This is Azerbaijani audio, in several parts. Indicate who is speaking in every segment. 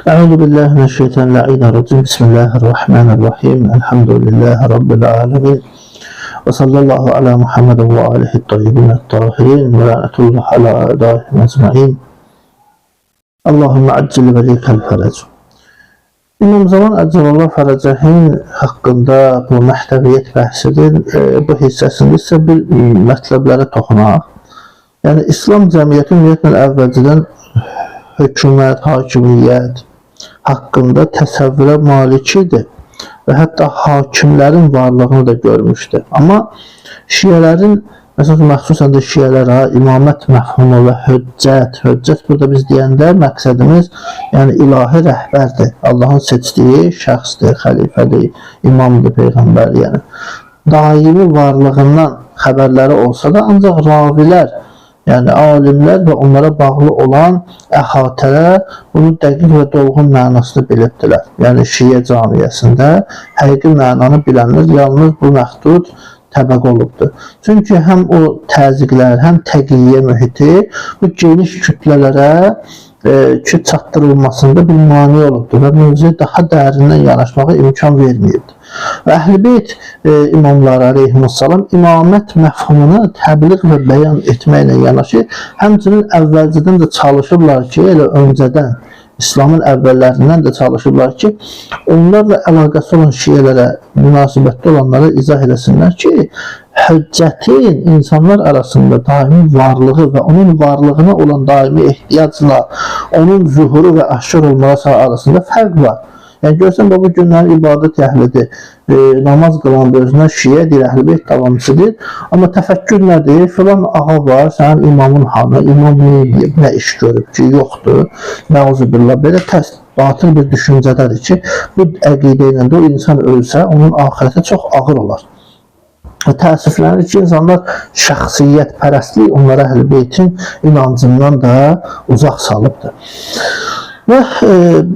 Speaker 1: Euzu billahi mineşşeytanirracim. Bismillahirrahmanirrahim. Elhamdülillahi rabbil alamin. Ve sallallahu ala Muhammed ve alihi tayyibin tahirin ve lanetullah ala a'daihim ecmaîn. Allahümme accil velikel ferec. İmam Zaman Əcəlallah Fərəcəhin haqqında bu məhdəviyyət bəhsinin bu hissəsində isə bir mətləblərə toxunaq. Yəni İslam cəmiyyəti ümumiyyətlə əvvəlcədən hökumət, hakimiyyət haqqında təsəvvürə malik idi və hətta hakimlərin varlığını da görmüşdü. Amma şiələrin, məsələn, məxsusən də şiələrə imamət məfhumu və höccət burada biz deyəndə məqsədimiz yəni ilahi rəhbərdir. Allahın seçdiyi şəxsdir, xəlifədir, imamdır, peyğəmbər, yəni daimi varlığından xəbərləri olsa da ancaq ravilər, yəni alimlər və onlara bağlı olan əhatələr bunu dəqiq və dolğun mənasını bilibdilər. Yəni şiə camiyyəsində həqiqi mənanı bilənlər yalnız bu məhdud təbəqə olubdur. Çünki həm o təzyiqlər, həm təqiyyə mühiti bu geniş kütlələrə çatdırılmasında bir mani olubdur və mövzuya daha dərindən yanaşmağa imkan verməyibdir. Və Əhl-i Beyt imamları aleyhissalam imamət məfhumunu təbliğ və bəyan etməklə yanaşı, həmçinin əvvəlcədən də çalışırlar ki, elə öncədən İslamın əvvəllərindən də çalışırlar ki, onlarla əlaqəsi olan şiələrə, münasibətli olanlara izah eləsinlər ki, höccətin insanlar arasında daimi varlığı və onun varlığına olan daimi ehtiyacla onun zuhuru və aşkar olması arasında fərq var. Yəni görsən, bu günlərin ibadət əhlidir, namaz qılandır, özünə şiə deyir, Əhl-i Beyt davamçıdır. Amma təfəkkür nədir? Filan ağa var, sənin imamın hanı, imam nə edib, nə iş görüb ki, yoxdur. Nəuzubillah, belə batıl bir düşüncədədir ki, bu əqidə ilə də o insan ölsə, onun axirəti çox ağır olar. Təəssüflənir ki, insanlar şəxsiyyət pərəstlik onlara Əhl-i Beytin inancından da uzaq salıbdır. Və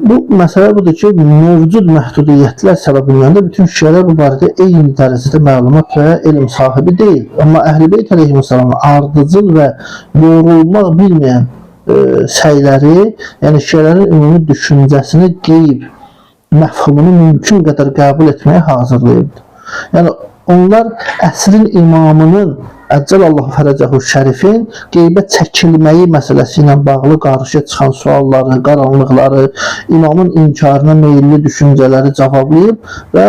Speaker 1: bu məsələ budur ki, mövcud məhdudiyyətlər səbəbindən də bütün şiələr bu barədə eyni dərəcədə məlumat və elm sahibi deyil. Amma Əhl-i Beyt əleyhissalamın ardıcıl və yorulmaq bilməyən səyləri, yəni şiələrin ümumi düşüncəsini qeyb məfhumunu mümkün qədər qəbul etməyə hazırlayıbdır. Yəni onlar əsrin imamının Əcəlallahu Fərəcəhu Şərifin qeybə çəkilməyi məsələsi ilə bağlı qarşıya çıxan sualları, qaranlıqları, imamın inkarına meyilli düşüncələri cavablayıb və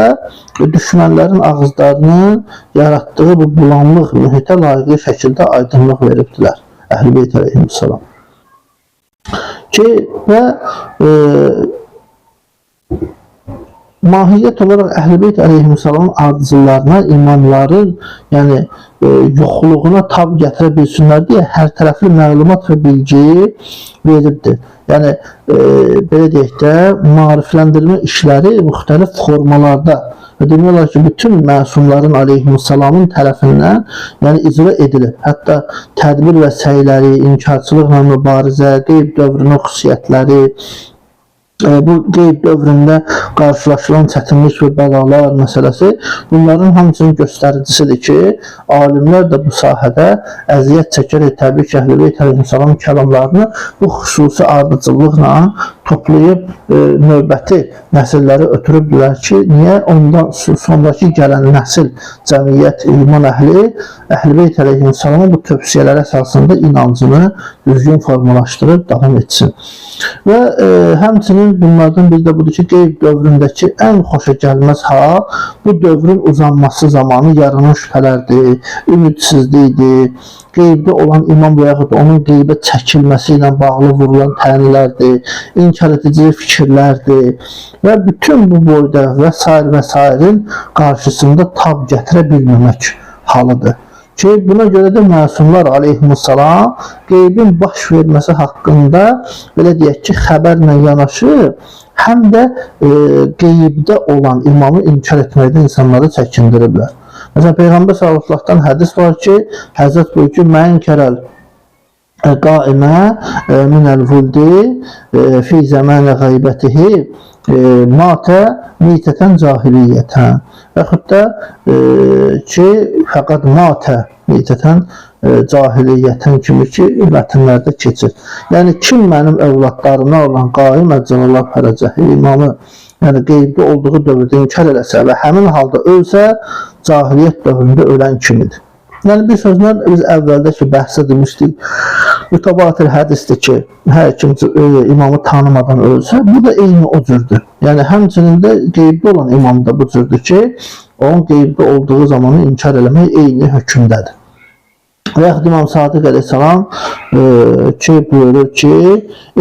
Speaker 1: düşmənlərin ağızlarının yaratdığı bu bulanlıq mühitə layiqli şəkildə aydınlıq veribdilər Əhl-i Beyt əleyhissalam. Və mahiyyət olaraq Əhl-i Beyt əleyhissalamın ardıcıllarına, imamların yəni yoxluğuna tab gətirə bilsinlər deyə hər tərəfli məlumat və bilgi veribdir. Yəni belə deyək də, maarifləndirmə işləri müxtəlif formalarda və demək olar ki, bütün məsumların aleyhissalamın tərəfindən yəni icra edilib. Hətta tədbir və səyləri, inkarçılıqla mübarizə, qeyb dövrünün xüsusiyyətləri, bu qeyb dövründə qarşılaşılan çətinlik və bəlalar məsələsi bunların hamısının göstəricisidir ki, alimlər də bu sahədə əziyyət çəkərək təbii ki, Əhl-i Beyt əleyhissalam kəlamlarını bu xüsusi ardıcıllıqla toplayıb növbəti nəsilləri ötürübdülər ki, niyə ondan sonraki gələn nəsil cəmiyyət, iman əhli Əhl-i Beyt əleyhissalama bu tövsiyələr əsasında inancını düzgün formalaşdırıb davam etsin. Və həmçinin bunlardan biri də budur ki, qeyb dövründəki ən xoşa gəlməz hal bu dövrün uzanması zamanı yaranan şübhələrdir, ümidsizlikdir, qeybdə olan imam və yaxud onun qeybə çəkilməsi ilə bağlı vurulan tənilərdir, inkar edici fikirlərdir və bütün bu boyda və s. qarşısında tab gətirə bilməmək halıdır. Ki, buna görə də məsumlar aleyhissalam qeybin baş verməsi haqqında belə deyək ki, xəbərlə yanaşı, həm də qeybdə olan imamı inkar etməkdə insanları çəkindiriblər. Məsələn, Peyğəmbər sallallahu hədis var ki, Həzrət buyur ki, mən kərəl qaimə minəl vuldi fi zəmanə qaybətihi matə mitətən cahiliyyətən və yaxud da ki, fəqad matə mitətən cahiliyyətin kimi ki, mətnlərdə keçir. Yəni, kim mənim övladlarına olan qaim əccəlallah fərəcəhi imamı, yəni qeybdə olduğu dövrdə inkar eləsə və həmin halda ölsə, cahiliyyət dövründə ölən kimidir. Yəni, bir sözlə, biz əvvəldə ki, bəhs edilmişdik, mütəvatir hədisdir ki, hər kim imamı tanımadan ölsə, bu da eyni o cürdür. Yəni, həmçinin də qeybdə olan imam da bu cürdür ki, onun qeybdə olduğu zamanı inkar eləmək eyni hökmdədir. Və yaxud İmam Sadiq əleyhissalam ki, buyurur ki,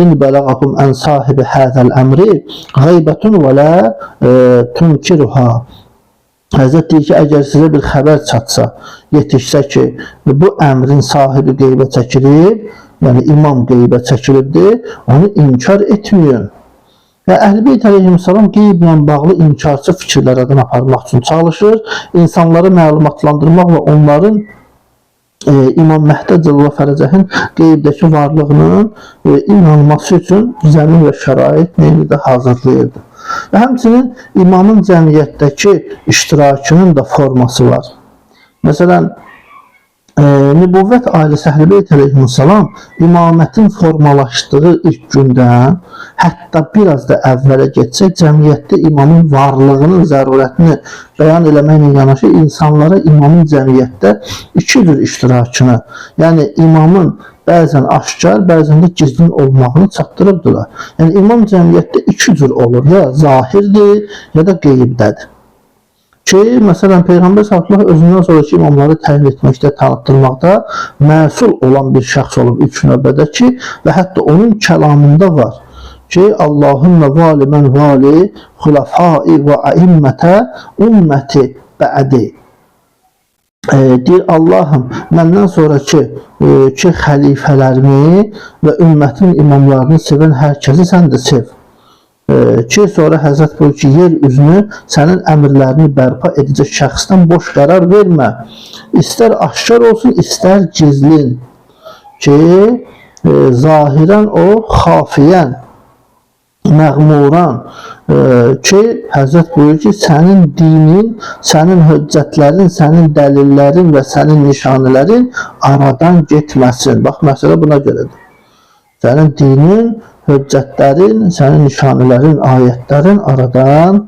Speaker 1: İn bələğakum ən sahibi həzəl əmri qeybətun və lə tunkiruha. Həzrət deyir ki, əgər sizə bir xəbər çatsa, yetişsə ki, bu əmrin sahibi qeybə çəkilib, yəni imam qeybə çəkilibdir, onu inkar etməyin. Və Əhl-i əleyhissalam qeyblə bağlı inkarçı fikirlərdən aparmaq üçün çalışır, insanları məlumatlandırmaq və onların İmam Məhdi Cəllələ Fərəcəhin qeybdəki varlığının inanması üçün zəmin və şərait neyini də hazırlayırdı. Və həmçinin imamın cəmiyyətdəki iştirakının da forması var. Məsələn, nübüvvət ailəsi Əhl-i əleyhissalam imamətin formalaşdığı ilk gündən, hətta biraz da əvvələ getsək, cəmiyyətdə imamın varlığının zərurətini bəyan eləməklə yanaşı insanlara imamın cəmiyyətdə iki cür iştirakını, yəni imamın bəzən aşkar, bəzən də gizlin olmağını çatdırıbdılar. Yəni imam cəmiyyətdə iki cür olur, ya zahirdir, ya da qeybdədir. Ki, məsələn, Peyğəmbər sallallahu özündən sonraki imamları təyin etməkdə, tanıtdırmaqda məsul olan bir şəxs olub ilk növbədə ki, və hətta onun kəlamında var ki, Allahümmə vali mən vali xulafai və aimmətə ümməti bə'di. Deyir, Allahım, məndən sonraki xəlifələrimi və ümmətin imamlarını sevən hər kəsi sən də sev. Ki, sonra Həzrət buyur ki, yer üzünü sənin əmrlərini bərpa edəcək şəxsdən boş qərar vermə. İstər aşkar olsun, istər gizlin. Ki, zahirən o, xafiyən, məğmuran. Ki, Həzrət buyur ki, sənin dinin, sənin höccətlərin, sənin dəlillərin və sənin nişanələrin aradan getməsin. Bax, məsələ buna görədir. Sənin dinin, höccətlərin, sənin nişanələrin, ayətlərin aradan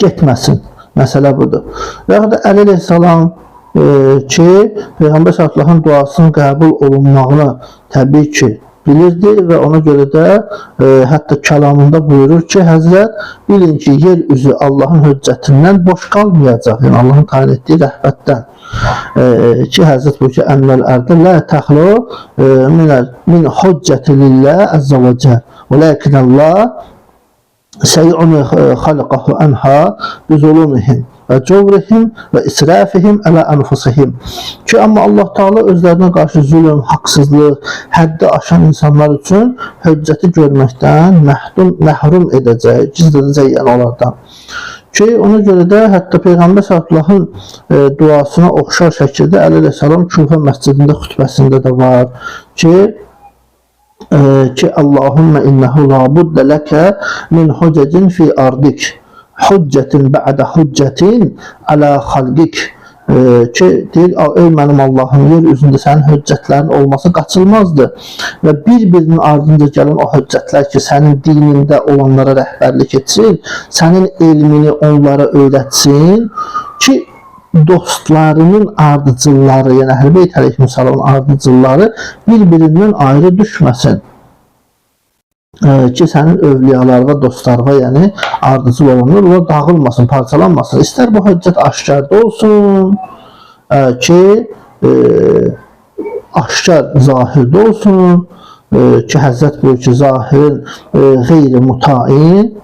Speaker 1: getməsin. Məsələ budur. Və yaxud da Əli əleyhissalam ki, Peyğəmbər sallallahu duasının qəbul olunmağını təbii ki, bilirdi və ona görə də hətta kəlamında buyurur ki, Həzrət, bilin ki, yer üzü Allahın höccətindən boş qalmayacaq, yəni Allahın tayin etdiyi rəhbətdən. Ki, Həzrət buyur ki, ənnəl ərdə lə təxlu min hüccəti lillah əzzə və cəl və ləkin Allah səy'uni xalqahu ənha bi zulumihim və covrihim və israfihim ələ ənfusihim. Ki, amma Allah Teala özlərinə qarşı zulüm, haqsızlıq, həddi aşan insanlar üçün höccəti görməkdən məhrum edəcək, gizlədəcək yəni onlardan. Ki, ona görə də hətta Peyğəmbər sallallahu duasına oxşar şəkildə Əli əleyhissalam Küfə məscidində xütbəsində də var ki, Allahümmə innəhu labuddə ləkə min hüccətin fi ardik hüccətin bə'də hüccətin ələ xalqik. Ki, deyir, ey mənim Allahım, yer üzündə sənin höccətlərin olması qaçılmazdır və bir-birinin ardınca gələn o höccətlər ki, sənin dinində olanlara rəhbərlik etsin, sənin elmini onlara öyrətsin ki, dostlarının ardıcılları, yəni Əhl-i əleyhissalamın ardıcılları bir-birindən ayrı düşməsin. Ki, sənin övliyalarına, dostlarına, yəni ardıcıl olanlar, onlar dağılmasın, parçalanmasın. İstər bu höccət aşkarda olsun, ki, aşkar zahirdə olsun, ki, Həzrət buyur ki, zahirin qeyri mutain,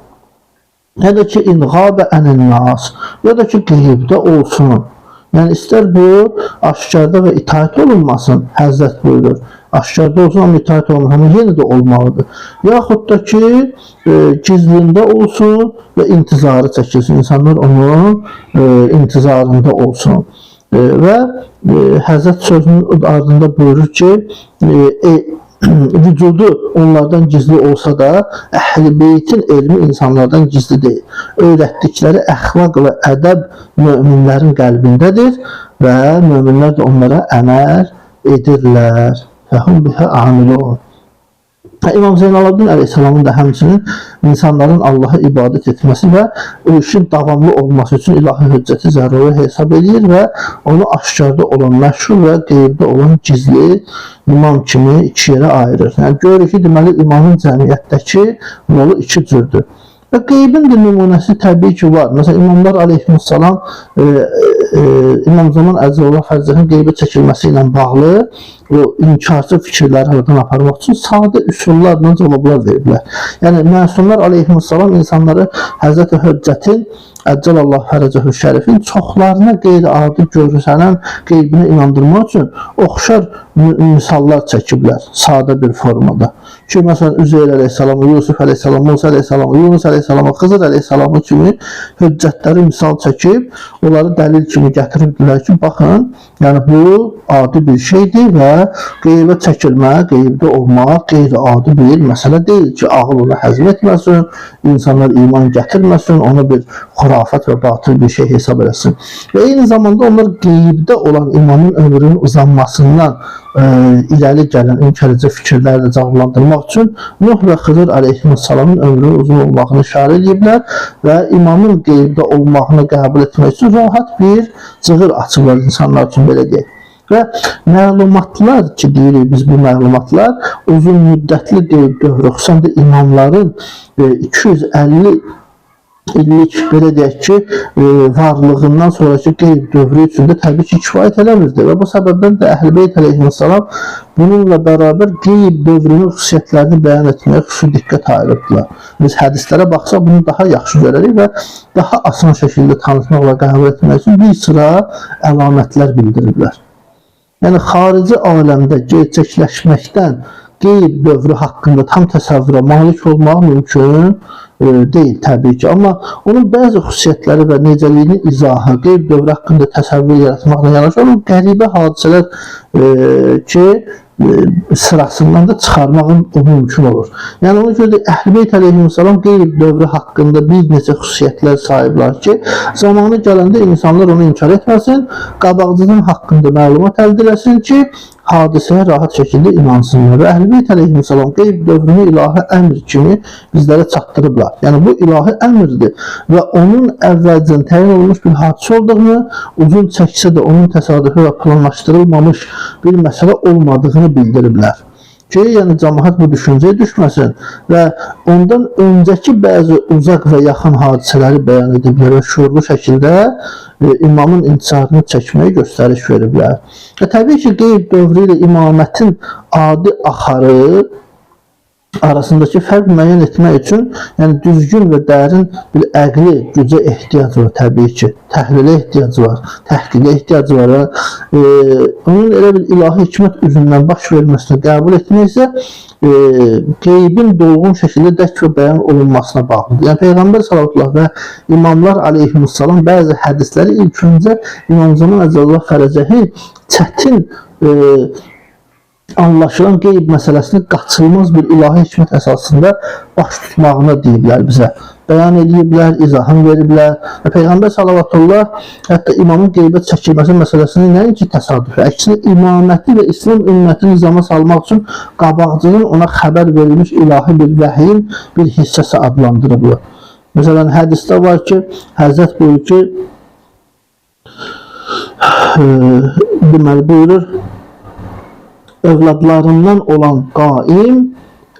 Speaker 1: ya da ki, inqabə ənəl-nas, ya da ki, qeybdə olsun. Yəni, istər bu, aşkarda və itaət olunmasın, Həzrət buyurur. Aşkarda olsun, amma itaət olunmasın, amma yenə də olmalıdır. Yaxud da ki, gizlində olsun və intizarı çəkilsin. İnsanlar onun intizarında olsun. Və Həzrət sözünün ardında buyurur ki, vücudu onlardan gizli olsa da Əhl-i Beytin elmi insanlardan gizli deyil. Öyrətdikləri əxlaq və ədəb möminlərin qəlbindədir və möminlər də onlara əməl edirlər. Fəhum bihə amilun. İmam Zeynalabdin Aleyhisselamın da həmçinin insanların Allah'a ibadət etməsi və o işin davamlı olması üçün ilahi hüccəti zəruri hesab edir və onu aşkarda olan məşhur və qeybdə olan gizli imam kimi iki yerə ayırır. Yəni görür ki, deməli imamın cəmiyyətdəki rolu iki cürdür. Və qeybin de nümunəsi təbii ki var. Məsələn, İmamlar Aleyhisselam İmam Zaman Əzzəlullah Fərzəhin qeybə çəkilməsi ilə bağlı o inkarcı fikirləri oradan aparmaq üçün sadə üsullarla cavablar veriblər. Yəni, məsumlar Aleyhisselam insanları Həzrət-i Höccətin Əccəlallah Fərəcəhü Şərifin çoxlarına qeyri-adi görürsənən qeybinə inandırmaq üçün oxşar misallar çəkiblər sadə bir formada. Ki, məsələn, Üzeyr Aleyhisselamı, Yusuf Aleyhisselamı, Musa Aleyhisselamı, Yunus Aleyhisselamı, Xızır Aleyhisselamı kimi hüccətləri misal çəkib, onları dəlil kimi gətiribdilər ki, baxın, yəni bu adi bir şeydir və qeybə çəkilmə, qeybdə olmaq qeyri-adi bir məsələ deyil ki, ağıl onu həzm etməsin, insanlar iman gətirməsin, onu bir xurafat və batıl bir şey hesab eləsin. Və eyni zamanda onlar qeybdə olan imamın ömrünün uzanmasından irəli gələn inkarici fikirləri də cavablandırmaq üçün Nuh və Xızır Aleyhisselamın ömrünün uzun olmağını işarə ediblər və imamın qeybdə olmağını qəbul etmək üçün rahat bir cığır açıblar insanlar üçün, belə deyək. Və məlumatlar ki, deyirik biz bu məlumatlar uzun müddətli qeyb dövrü, xüsusən də imamların 250 illik, belə deyək ki, varlığından sonraki qeyb dövrü üçün də təbii ki, kifayət eləmirdi və bu səbəbdən də Əhl-i Beyt Aleyhisselam bununla bərabər qeyb dövrünün xüsusiyyətlərini bəyan etməyə xüsusi diqqət ayırıbdılar. Biz hədislərə baxsaq bunu daha yaxşı görərik və daha asan şəkildə tanıtmaq və qəbul etmək üçün bir sıra əlamətlər bildiriblər. Yəni, xarici aləmdə gerçəkləşməkdən qeyb dövrü haqqında tam təsəvvürə malik olmaq mümkün deyil təbii ki. Amma onun bəzi xüsusiyyətləri və necəliyinin izahı, qeyb dövrü haqqında təsəvvür yaratmaqla yanaşı, onun qəribə hadisələr ki, sırasından da çıxarmağın o mümkün olur. Yəni, ona görə də Əhl-i Beyt Aleyhisselam qeyb dövrü haqqında bir neçə xüsusiyyətlər sahiblər ki, zamanı gələndə insanlar onu inkar etməsin, qabaqcının haqqında məlumat əldə eləsin ki, hadisəyə rahat şəkildə inansınlar. Və Əhl-i Beyt Aleyhisselam qeyb dövrünü ilahi əmr kimi bizlərə çatdırıblar. Yəni, bu ilahi əmrdir və onun əvvəlcən təyin olmuş bir hadisə olduğunu, uzun çəksə də onun təsadüfi və planlaşdırılmamış bir məsələ olmadığını bildiriblər. Ki, yəni cəmaət bu düşüncəyə düşməsin və ondan öncəki bəzi uzaq və yaxın hadisələri bəyan ediblər və şuurlu şəkildə imamın intisarını çəkməyə göstəriş veriblər. Və təbii ki, qeyb dövrü ilə imamətin adi axarı arasındakı fərq müəyyən etmək üçün yəni düzgün və dərin bir əqli gücə ehtiyac var təbii ki. Təhlilə ehtiyac var, təhqiqə ehtiyac var. Onun elə bir ilahi hikmət üzündən baş verməsini qəbul etmək isə qeybin dolğun şəkildə dərk və bəyan olunmasına bağlıdır. Yəni Peyğəmbər sallallahu və imamlar aleyhisselam bəzi hədisləri ilk öncə İmam Zaman Əzzəlullah Fərəcəhi çətin anlaşılan qeyb məsələsini qaçılmaz bir ilahi hikmət əsasında baş tutmağına deyiblər bizə. Bəyan ediblər, izahını veriblər və Peyğəmbər sallallahu hətta imamın qeybə çəkilməsi məsələsini nəinki təsadüfi, əksinə imaməti və İslam ümmətini nizama salmaq üçün qabaqcının ona xəbər verilmiş ilahi bir vəhiyin bir hissəsi adlandırıblar. Məsələn, hədisdə var ki, Həzrət buyurur ki, deməli buyurur, övladlarından olan qaim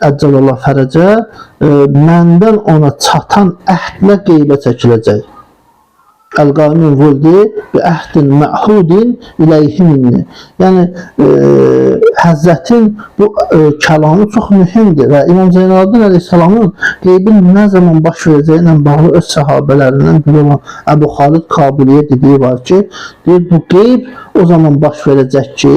Speaker 1: Əccəlallah Fərəcə məndən ona çatan əhdlə qeybə çəkiləcək. Əl-qaimin vuldi bi əhdin məhudin iləyhi minni. Yəni Həzrətin bu kəlamı çox mühümdür və İmam Zeynalabdin Aleyhisselamın qeybin nə zaman baş verəcəyi ilə bağlı öz səhabələrindən biri olan Əbu Xalid Kabiliyə dediyi var ki, deyir, bu qeyb o zaman baş verəcək ki,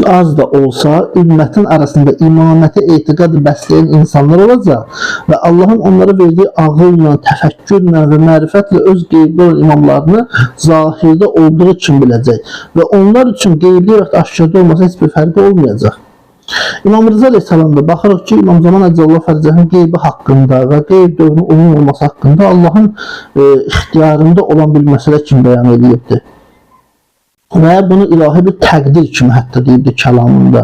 Speaker 1: az da olsa ümmətin arasında imamətə etiqad bəsləyən insanlar olacaq və Allahın onlara verdiyi ağılla, təfəkkürlə və mərifətlə öz qeybli olan imamlarını zahirdə olduğu üçün biləcək və onlar üçün qeybli və aşkarda olmasa heç bir fərqi olmayacaq. İmam Rıza Aleyhisselam'da baxırıq ki, İmam Zaman Əcəllah Fərzəhin qeybi haqqında və qeyb dövrünün onun olması haqqında Allahın ixtiyarında olan bir məsələ kimi bəyan edilibdir. Və bunu ilahi bir təqdir kimi hətta deyibdir kəlamında.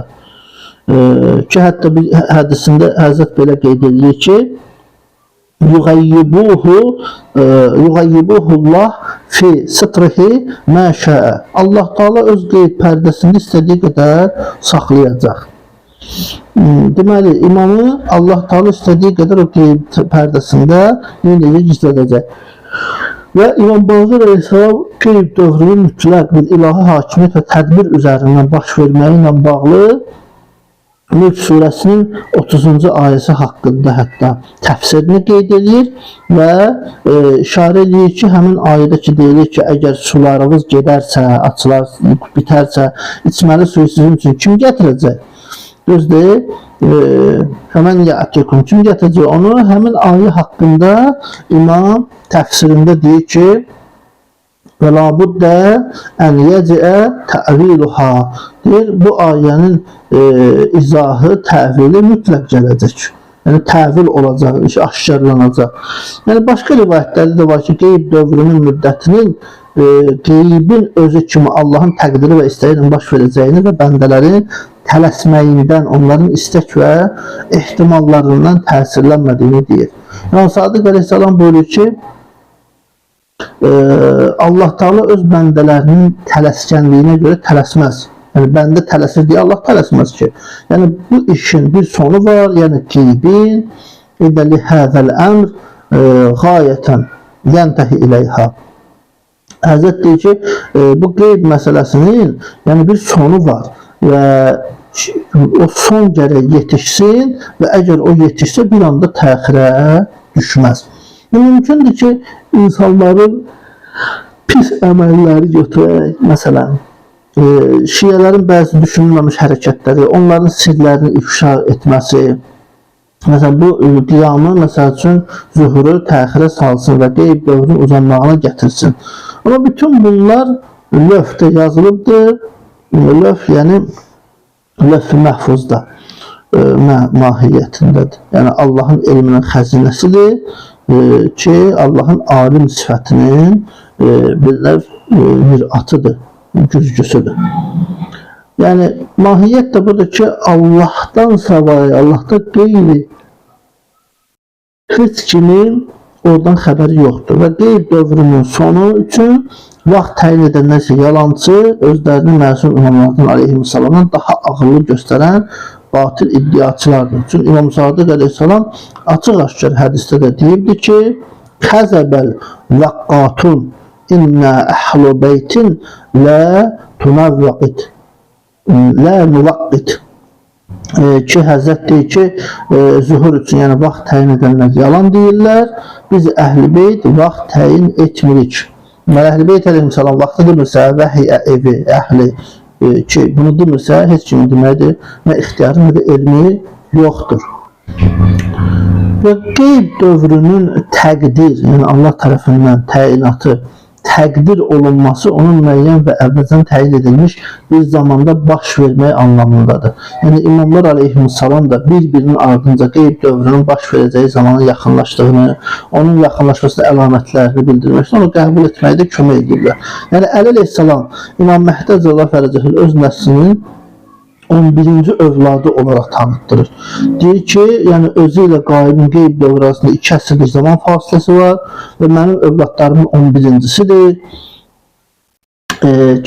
Speaker 1: Ki, hətta bir hədisində Həzrət belə qeyd edir ki, Yugayyibuhullah fi sıtrihi mə şəə. Allah Teala öz qeyb pərdəsində istədiyi qədər saxlayacaq. Deməli, imamı Allah Teala istədiyi qədər o qeyb pərdəsində necə gizlədəcək. Və İmam Baqir Aleyhisselam qeyb dövrünün mütləq bir ilahi hakimiyyət və tədbir üzərindən baş verməyi ilə bağlı Mülk surəsinin 30-cu ayəsi haqqında hətta təfsirini qeyd edir və işarə edir ki, həmin ayədə ki, deyilir ki, əgər sularınız gedərsə, açılar bitərsə, içməli suyu sizin üçün kim gətirəcək? Düzdür, həmən yətikum, kim gətirəcək onu? Həmin ayə haqqında imam təfsirində deyir ki, və labuddə ən yəcəə təviluha, deyir, bu ayənin izahı, təvili mütləq gələcək. Yəni, təvil olacaq, aşkarlanacaq. Yəni, başqa rivayətlərdə də var ki, qeyb dövrünün müddətinin qeybin özü kimi Allahın təqdiri və istəyi ilə baş verəcəyini və bəndələrin tələsməyindən, onların istək və ehtimallarından təsirlənmədiyini deyir. Yəni, Sadiq Aleyhisselam buyurur ki, Allah Teala öz bəndələrinin tələskənliyinə görə tələsməz. Yəni, bəndə tələsir deyə Allah tələsməz ki. Yəni, bu işin bir sonu var. Yəni, qeybin edəli həzəl əmr qayətən yəntəhi iləyhə. Həzrət deyir ki, bu qeyb məsələsinin yəni bir sonu var və o son gərək yetişsin və əgər o yetişsə bir anda təxirə düşməz. Mümkündür ki, insanların pis əməlləri götürərək, məsələn, şiyələrin bəzi düşünülməmiş hərəkətləri, onların sirlərini ifşa etməsi, məsələn, bu qiyamı, məsəl üçün, zühürü təxirə salsın və qeyb dövrünün uzanmağına gətirsin. Amma bütün bunlar lövhdə yazılıbdır. Lövh, yəni, lövh-i məhfuzda mahiyyətindədir. Yəni, Allahın elminin xəzinəsidir ki, Allahın alim sifətinin bir atıdır, güzgüsüdür. Yəni, mahiyyət də budur ki, Allahdan savayı, Allahda qeyri heç kimin oradan xəbəri yoxdur və qeyb dövrünün sonu üçün vaxt təyin edənlərsə yalancı, özlərini məsum imamlardan aleyhissalamdan daha ağıllı göstərən batil iddiaçılardır. Çünki İmam Sadiq Aleyhisselam açıq-aşkar hədisdə də deyibdir ki, Kəzəbəl vəqqatun innə əhlu beytin lə tunavvaqit, lə muvaqqit. Ki, Həzrət deyir ki, zühur üçün, yəni vaxt təyin edənlər yalan deyirlər, biz əhl-i beyt vaxt təyin etmirik. Əhl-i beyt aleyhissalam vaxtı demirsə, vəhiyə evi, əhli ki, bunu demirsə, heç kimin deməkdir, nə ixtiyarı, nə də elmi yoxdur. Və qeyb dövrünün təqdir, yəni Allah tərəfindən təyinatı, təqdir olunması onun müəyyən və əvvəlcən təyin edilmiş bir zamanda baş vermək anlamındadır. Yəni imamlar aleyhissalam da bir-birinin ardınca qeyb dövrünün baş verəcəyi zamanın yaxınlaşdığını, onun yaxınlaşmasının əlamətlərini bildirməkdə, onu qəbul etməkdə kömək edirlər. Yəni Əli aleyhissalam İmam Məhdi Əcəllah Fərəcəhin öz nəslinin 11-ci övladı olaraq tanıtdırır. Deyir ki, yəni özü ilə qaibin qeyb dövrü arasında 2 əsrlik zaman fasiləsi var və mənim övladlarımın 11-cisidir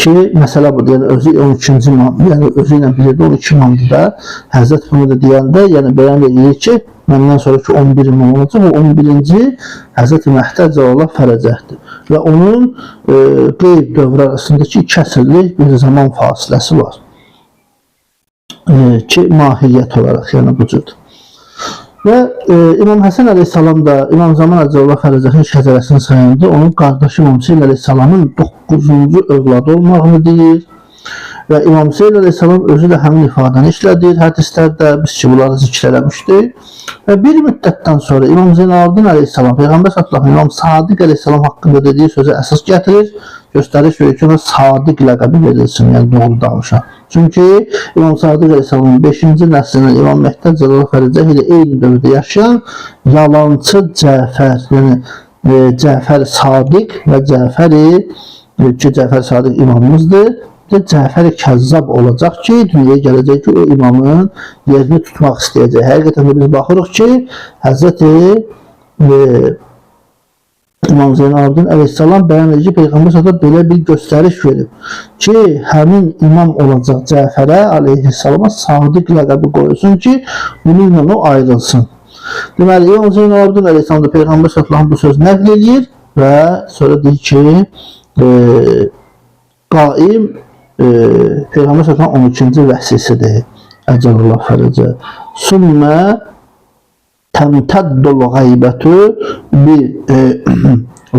Speaker 1: ki, məsələ budur, yəni özü 12-ci imam, yəni özü ilə bilirdi 12 imamdır da, Həzrət bunu da deyəndə, yəni bəyan edir ki, məndən sonraki 11 imam olacaq, o 11-ci Həzrət Məhdi Əcəllah Fərəcəhdir və onun qeyb dövrü arasındakı 2 əsrlik bir zaman fasiləsi var. Ki, mahiyyət olaraq, yəni bu cürdür. Və İmam Həsən aleyhissalam da İmam Zaman Əcəllah Fərəcəhin şəcərəsini sayanda onun qardaşı İmam Hüseyin aleyhissalamın 9-cu övladı olmağını deyir və İmam Hüseyn əleyhissalam özü də həmin ifadəni işlədir hədislərdə, biz ki bunları zikr eləmişdik. Və bir müddətdən sonra İmam Zeynalabdin əleyhissalam Peyğəmbər sallallahu İmam Sadiq əleyhissalam haqqında dediyi sözə əsas gətirir, göstərir ki, ona Sadiq ləqəbi verilsin, yəni doğru danışan. Çünki İmam Sadiq əleyhissalamın 5-ci nəslinin İmam Mehdi Cəlal Fərəcəh ilə eyni dövrdə yaşayan yalancı Cəfər, yəni Cəfər Sadiq və Cəfər Sadiq imamımızdır. Cəfər Kəzzab olacaq ki, dünyaya gələcək ki, o imamın yerini tutmaq istəyəcək. Həqiqətən də biz baxırıq ki, Həzrəti İmam Zeynalabdin əleyhissalam bəyan edici Peyğəmbər sallallahu belə bir göstəriş verib ki, həmin imam olacaq Cəfərə əleyhissalama Sadiq ləqəbi qoyulsun ki, bununla o ayrılsın. Deməli, İmam Zeynalabdin əleyhissalam da Peyğəmbər sallallahu bu söz nəql edir və sonra deyir ki, qaim Peyğəmbər sallallahu 12-ci vəsisidir. Əcəlallah fərəcə. Sümmə təmtəddül qaybətu bi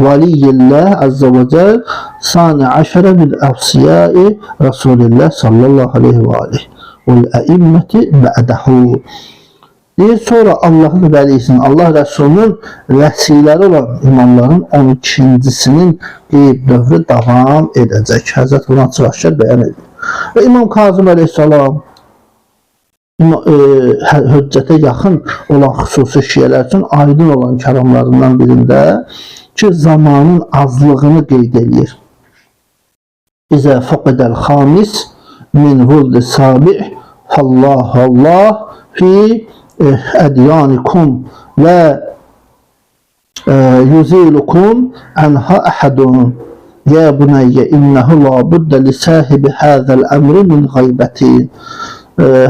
Speaker 1: valiyillah əzzə və cəl sani əşərə bil əvsiyai Rasulillah sallallahu aleyhi və aleyh vəl əimməti bə'dəhu. Deyir, sonra Allahın vəlisinin, Allah Rəsulunun vəsiləri olan imamların 12-cisinin qeyb dövrü davam edəcək. Həzrət bunu açıq-aşkar bəyan edir. Və İmam Kazım əleyhissalam hüccətə yaxın olan xüsusi şiyələr üçün aydın olan kəramlarından birində ki, zamanın azlığını qeyd edir. İzə fəqədəl xamis min vuldi sabi' Allah fi ədyanikum və yuzilukum ənha əhədun. Ya bunayyə innəhu la buddə li sahibi həzəl əmri min qaybətin.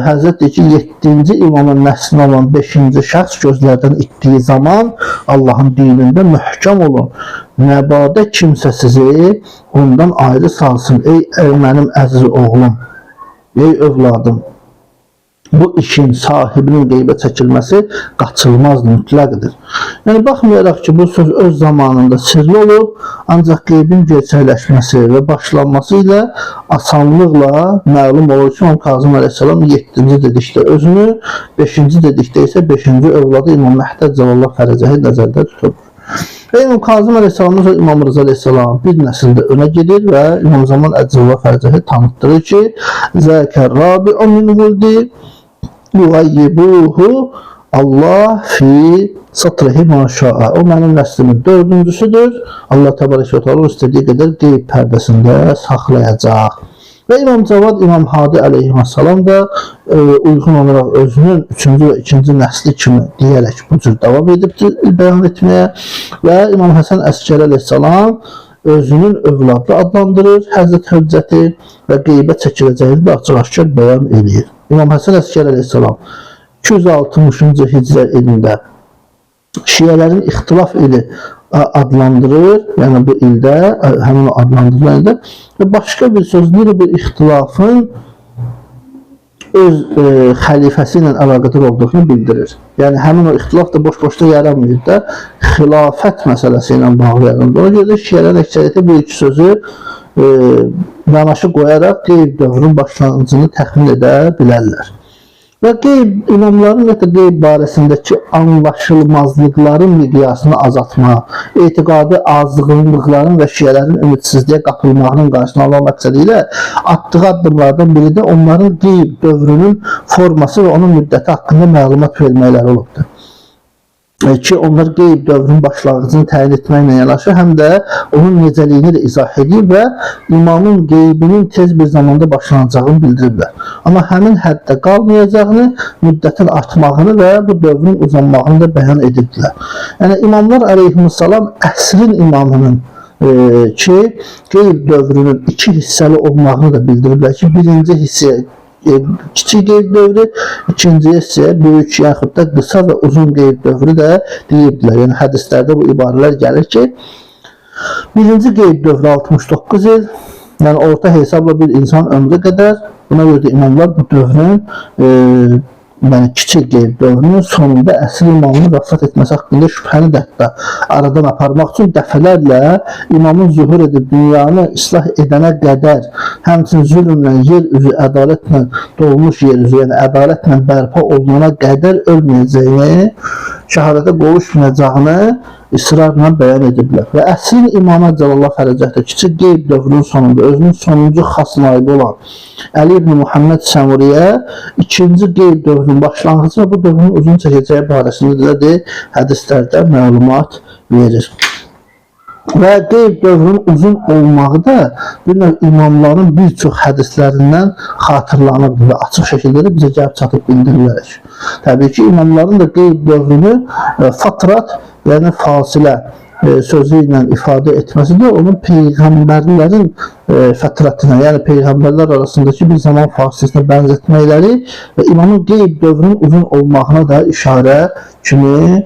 Speaker 1: Həzrət deyir ki, 7-ci imamın nəslində olan 5-ci şəxs gözlərdən itdiyi zaman Allahın dinində möhkəm olun. Nəbadə kimsə sizi ondan ayrı salsın. Ey mənim əziz oğlum, ey övladım. Bu işin sahibinin qeybə çəkilməsi qaçılmazdır, mütləqdir. Yəni, baxmayaraq ki, bu söz öz zamanında sirli olub, ancaq qeybin gerçəkləşməsi və başlanması ilə asanlıqla məlum olur ki, İmam Kazım əleyhissalam 7-ci dedikdə özünü, 5-ci dedikdə isə 5-ci övladı İmam Məhdi Cəlallah Fərəcəhi nəzərdə tutub. Və İmam Kazım əleyhissalamdan sonra İmam Rıza əleyhissalam bir nəsildə önə gedir və İmam Zaman Cəlallah Fərəcəhi tanıtdırır ki, Zəkər Rabi'un min vuldi Yuğayyibuhu Allah fi satrihi maşa'a. O mənim nəslimin 4-cüsüdür. Allah təbarək və təala istədiyi qədər qeyb pərdəsində saxlayacaq. Və İmam Cavad, İmam Hadi əleyhissalam da uyğun olaraq özünün 3-cü və 2-ci nəsli kimi deyərək bu cür davam edib bəyan etməyə və İmam Həsən Əskəri əleyhissalam özünün övladı adlandırır Həzrət Hüccəti və qeybə çəkiləcəyini də açıq-aşkar bəyan edir. İmam Həsən Əskəri əleyhissalam 260-cı hicrə ilində şiyələrin ixtilaf ili adlandırır, yəni bu ildə, həmin o adlandırılan ildə və başqa bir sözləri bu ixtilafın öz xəlifəsi ilə əlaqədar olduğunu bildirir. Yəni həmin o ixtilaf da boş-boşda yaranmır da, xilafət məsələsi ilə bağlı yaranır. Ona görə də şiyələrin əksəriyyəti bu iki sözü yanaşı qoyaraq qeyb dövrün başlanğıcını təxmin edə bilərlər. Və qeyb imamların qeyb barəsindəki anlaşılmazlıqların miqyasını azaltma, etiqadi azğınlıqların və şiyələrin ümidsizliyə qapılmağının qarşısını almaq məqsədi ilə atdığı addımlardan biri də onların qeyb dövrünün forması və onun müddəti haqqında məlumat verməkləri olubdur. Ki onlar qeyb dövrünün başlanğıcını təyin etməklə yanaşı, həm də onun necəliyini də izah edir və imamın qeybinin tez bir zamanda başlanacağını bildiriblər. Amma həmin həddə qalmayacağını, müddətin artmağını və bu dövrün uzanmağını da bəyan edirdilər. Yəni, imamlar əleyhissalam əsrin imamının ki, qeyb dövrünün 2 hissəli olmağını da bildiriblər ki, birinci hissə kiçik qeyb dövrü, ikinci isə böyük yaxud da qısa və uzun qeyb dövrü də deyibdilər. Yəni hədislərdə bu ibarələr gəlir ki, birinci qeyb dövrü 69 il, yəni orta hesabla bir insan ömrü qədər. Buna görə də imamlar bu dövrün yani kiçik qeyb dövrünün sonunda əsr imamının vəfat etməsi haqqında şübhəni də hətta aradan aparmaq üçün dəfələrlə imamın zuhur edib dünyanı islah edənə qədər, həmçinin zülmlə, yer üzü ədalətlə dolmuş yer üzü, yəni ədalətlə bərpa olunana qədər ölməyəcəyini, şəhadətə qovuşmayacağını ısrarla bəyan ediblər. Və əsrin imamı Cəlallah fərəcətdə kiçik qeyb dövrünün sonunda özünün sonuncu xas naibi olan Əli ibn Muhammed Səmuriyə ikinci qeyb dövrünün başlanğıcı və bu dövrün uzun çəkəcəyi barəsində də hədislərdə məlumat verir. Və qeyb dövrünün uzun olmağı da bir növ imamların bir çox hədislərindən xatırlanıb və açıq şəkildə də bizə gəlib çatıb bildirilərək. Təbii ki, imamların da qeyb dövrünü fatrat, yəni fasilə sözü ilə ifadə etməsi də onun peyğəmbərlərin fətratına, yəni peyğəmbərlər arasındakı bir zaman fasiləsinə bənzətməkləri və imamın qeyb dövrünün uzun olmağına da işarə kimi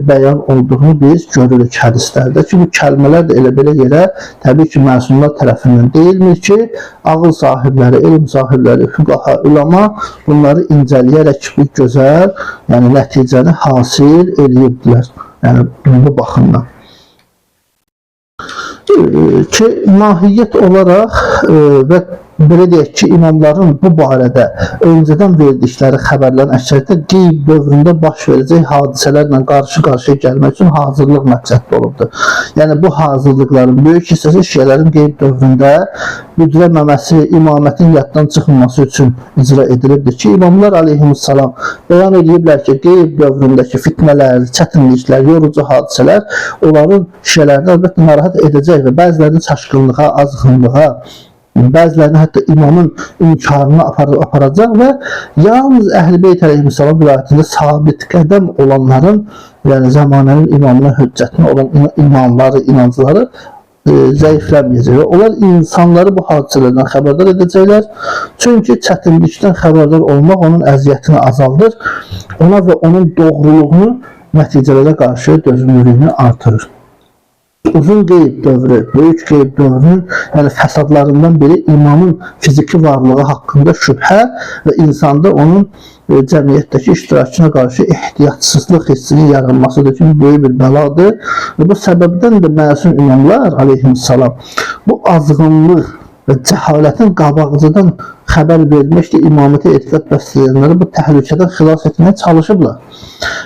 Speaker 1: bəyan olduğunu biz görürük hədislərdə ki, bu kəlmələr də elə belə yerə təbii ki, məsumlar tərəfindən deyilmir ki, ağıl sahibləri, elm sahibləri, füqaha, ulama bunları incələyərək bir gözəl, yəni nəticəni hasil edibdilər. Yəni bu baxımdan. Ki, mahiyyət olaraq və belə deyək ki, imamların bu barədə öncədən verdikləri xəbərlərin əksəriyyətə qeyb dövründə baş verəcək hadisələrlə qarşı-qarşıya gəlmək üçün hazırlıq məqsədli olubdur. Yəni, bu hazırlıqların böyük hissəsi şiələrin qeyb dövründə büdrəməməsi, imamətin yaddan çıxılması üçün icra edilibdir ki, imamlar aleyhissalam bəyan ediblər ki, qeyb dövründəki fitnələr, çətinliklər, yorucu hadisələr onların şiələrini əlbəttə narahat edəcək və bəzilərinin çaşqınlığa, azğınlığa, bəzilərini hətta imamın inkarına aparacaq və yalnız Əhl-i Beyt əleyhissalam vilayətində sabit qədəm olanların, yəni zamanənin imamına hüccətinə olan imamları, inancları zəifləməyəcək və onlar insanları bu hadisələrdən xəbərdar edəcəklər. Çünki çətinlikdən xəbərdar olmaq onun əziyyətini azaldır, ona və onun doğruluğunu, nəticələrə qarşı dözümlülüyünü artırır. Uzun qeyb dövrü, böyük qeyb dövrünün yəni fəsadlarından biri imamın fiziki varlığı haqqında şübhə və insanda onun cəmiyyətdəki iştirakına qarşı ehtiyatsızlıq hissinin yaranmasıdır ki, böyük bir bəladır və bu səbəbdən də məsum imamlar aleyhissalam bu azğınlıq və cəhalətin qabaqcıdan xəbər verməklə imamətə etiqad bəsləyənləri bu təhlükədən xilas etməyə çalışıblar.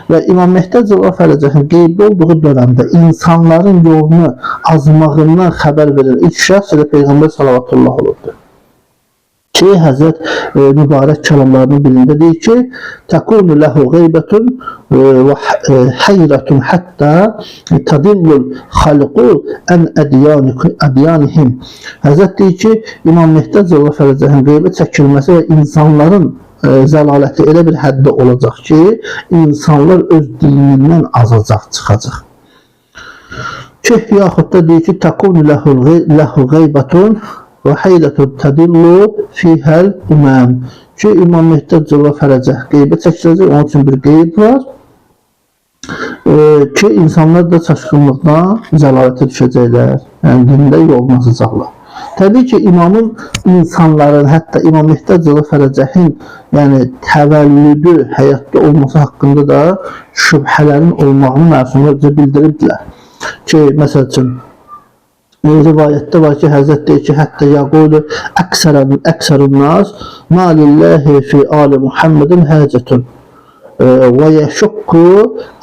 Speaker 1: Və İmam Mehdi Cəlallah fərəcətinin qeybdə olduğu dövrəmdə insanların yolunu azmağından xəbər verən ilk şəxs ilə Peyğəmbər sallallahu olubdur. Ki, Həzrət mübarək kəlamlarının birində deyir ki, təkunu ləhu qeybətun və hayrətun həttə tədillul xalqu ən ədyanihim. Həzrət deyir ki, İmam Mehdi Cəlallah fərəcətinin qeybə çəkilməsi və insanların zəlaləti elə bir həddə olacaq ki, insanlar öz dinindən azacaq çıxacaq. Ki, yaxud da deyir ki, təkunu ləhu qeybətun və hayrətun tədillu fihəl uməm. Ki, İmam Mehdi Cəlallah fərəcət qeybə çəkiləcək, onun üçün bir qeyb var. Ki, insanlar da çaşqınlıqdan zəlalətə düşəcəklər, yəni dində yolunu azacaqlar. Təbii ki, imamın insanların, hətta İmam Mehdi Cəlallah fərəcətin yəni təvəllüdü həyatda olması haqqında da şübhələrin olmağını məsumlar bildiribdilər. Ki, məsəl üçün, rivayətdə var ki, Həzrət deyir ki, hətta yaqulu əksərun nas ma lillahi fi ali Muhammedin həcətun və yəşukku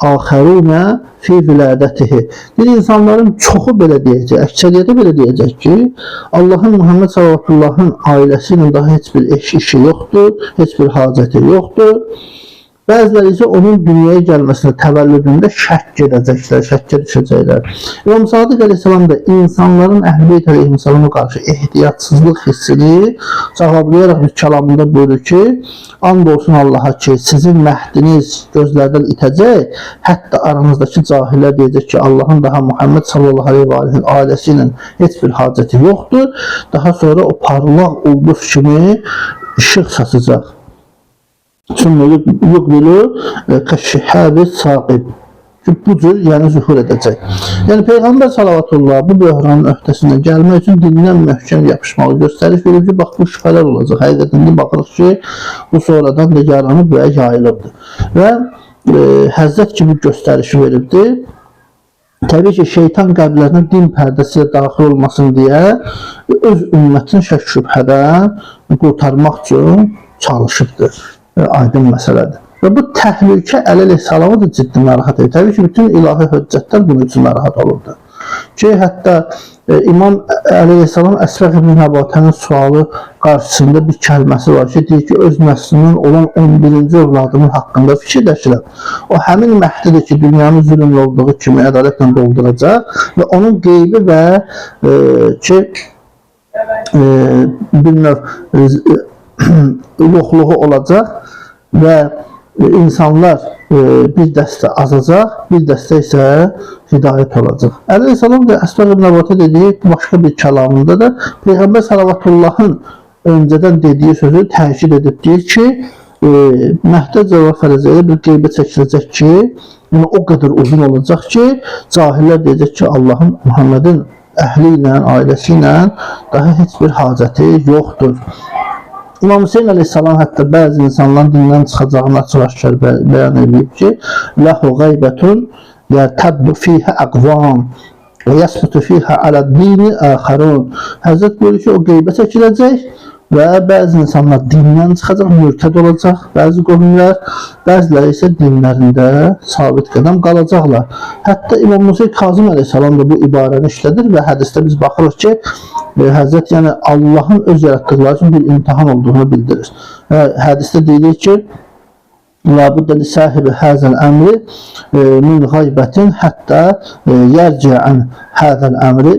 Speaker 1: axərunə fi vilədətihi. Bir insanların çoxu belə deyəcək, əksəriyyəti belə deyəcək ki, Allahın Muhammed sallallahu ailəsi ilə daha heç bir işi yoxdur, heç bir hacəti yoxdur. Bəziləri isə onun dünyaya gəlməsinə təvəllüdündə şəkk edəcəklər, şəkkə düşəcəklər. İmam Sadiq əleyhissalam da insanların Əhl-i Beyt əleyhissalama qarşı ehtiyatsızlıq hissini cavablayaraq bir kəlamında buyurur ki, and olsun Allaha ki, sizin məhdiniz gözlərdən itəcək, hətta aranızdakı cahillər deyəcək ki, Allahın daha Muhammed sallallahu aleyhi və aleyhin ailəsi ilə heç bir hacəti yoxdur. Daha sonra o parlaq ulduz kimi işıq saçacaq. Sümme yukbilu kəşşihabi saqib. ki, bu cür yəni zuhur edəcək. Yəni Peyğəmbər salavatullah bu böhranın öhdəsindən gəlmək üçün dindən möhkəm yapışmalı, göstəriş verir ki, bax bu şübhələr olacaq. Həqiqətən də baxırıq ki, bu sonradan da yaranıb və yayılıbdır. Və Həzrət kimi göstərişi veribdir. Təbii ki, şeytan qəlblərinə din pərdəsi daxil olmasın deyə öz ümmətini şək şübhədən qurtarmaq üçün çalışıbdır. Aydın məsələdir. Və bu təhlükə əleyhissalamı da ciddi narahat edir. Təbii ki, bütün ilahi höccətlər bunun üçün narahat olurdu. Ki, hətta İmam əleyhissalam Əsvəq ibn Nəbatənin sualı qarşısında bir kəlməsi var ki, deyir ki, öz nəslinin olan 11-ci övladının haqqında fikirləşirəm. O həmin məhdidir ki, dünyanın zülmlə olduğu kimi ədalətlə dolduracaq və onun qeybi və bir növ yoxluğu olacaq və insanlar bir dəstə azacaq, bir dəstə isə hidayət olacaq. Əleyhissalam da Əsvəq ibn Nəbatə dediyi başqa bir kəlamında da Peyğəmbər salawatullahın öncədən dediyi sözü təkid edib deyir ki, Məhdə cavab fərəzəyə bir qeybə çəkiləcək ki, yəni o qədər uzun olacaq ki, cahillər deyəcək ki, Allahın Muhammedin əhli ilə, ailəsi ilə daha heç bir hacəti yoxdur. İmam Hüseyin əleyhissalam hətta bəzi insanların dindən çıxacağını açıq-aşkar bəyan edib ki, Ləhu qaybətun yətəbbu fiyhə əqvam və yəsbutu fiyhə aləd-dini əxərun. Həzrət buyurur ki, o qeybə çəkiləcək və bəzi insanlar dindən çıxacaq, mürtəd olacaq, bəzi qovmlər, bəziləri isə dinlərində sabit qədəm qalacaqlar. Hətta İmam Musa Kazım əleyhissalam da bu ibarəni işlədir və hədisdə biz baxırıq ki, Həzrət yəni Allahın öz yaratdıqları üçün bir imtihan olduğunu bildirir. Hədisdə deyilir ki, La budda li sahibi hazal əmri min qaybətin hətta yərci'an hazal əmri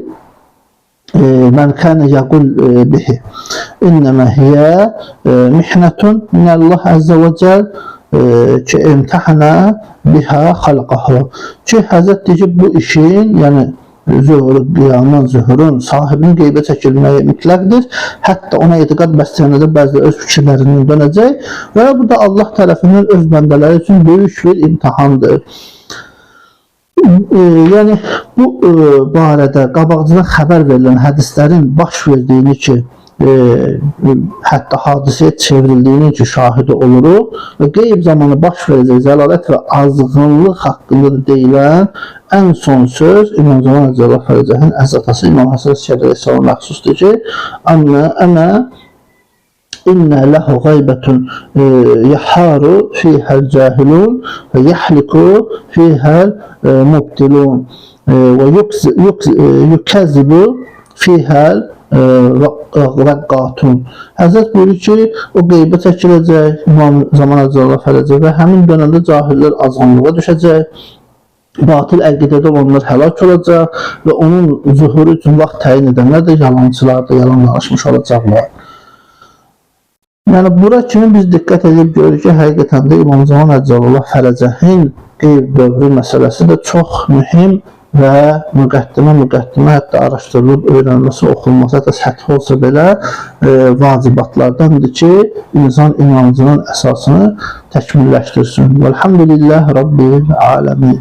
Speaker 1: mən kənə yəqul bihi innəmə hiyə mihnətun minəllah əzzə və cəl ki, imtihana biha xalqahu. Ki, Həzrət deyir ki, bu işin, yəni zöhrü, qiyamın, zöhrün sahibinin qeybə çəkilməyi mütləqdir. Hətta ona etiqad bəsləyəndə bəzi öz fikirlərindən dönəcək və bu da Allah tərəfindən öz bəndələri üçün böyük bir imtihandır. Yəni, bu barədə qabaqcadan xəbər verilən hədislərin baş verdiyini ki, hətta hadisəyə çevrildiyinin ki, şahidi oluruq və qeyb zamanı baş verəcək zəlalət və azğınlıq haqqında deyilən ən son söz İmam Zaman Əzələ Fərəcəhin əzatası İmam Həsən Şəhər əleyhissalam məxsusdur ki, Ənə İnnə ləhu qaybətun yəhharu fiyhəl cahilun və yəhliku fiyhəl mubtilun və yükəzibu fiyhəl rəqqatun. Həzrət buyurur ki, o qeybə çəkiləcək, İmam Zaman Əzələ Fərəcə və həmin dönəmdə cahillər azğınlığa düşəcək, batıl əqidədə olanlar həlak olacaq və onun zuhuru üçün vaxt təyin edənlər də yalancılar da yalan danışmış olacaqlar. Yəni, bura kimi biz diqqət edib görürük ki, həqiqətən də İmam Zaman Əzələ Fərəcəhin qeyb dövrü məsələsi də çox mühüm və müqəddimə hətta araşdırılıb, öyrənilməsi, oxunması, hətta səthi olsa belə vacibatlardandır ki, insan inancının əsasını təkmilləşdirsin. Vəlhamdülillah Rabbil aləmin.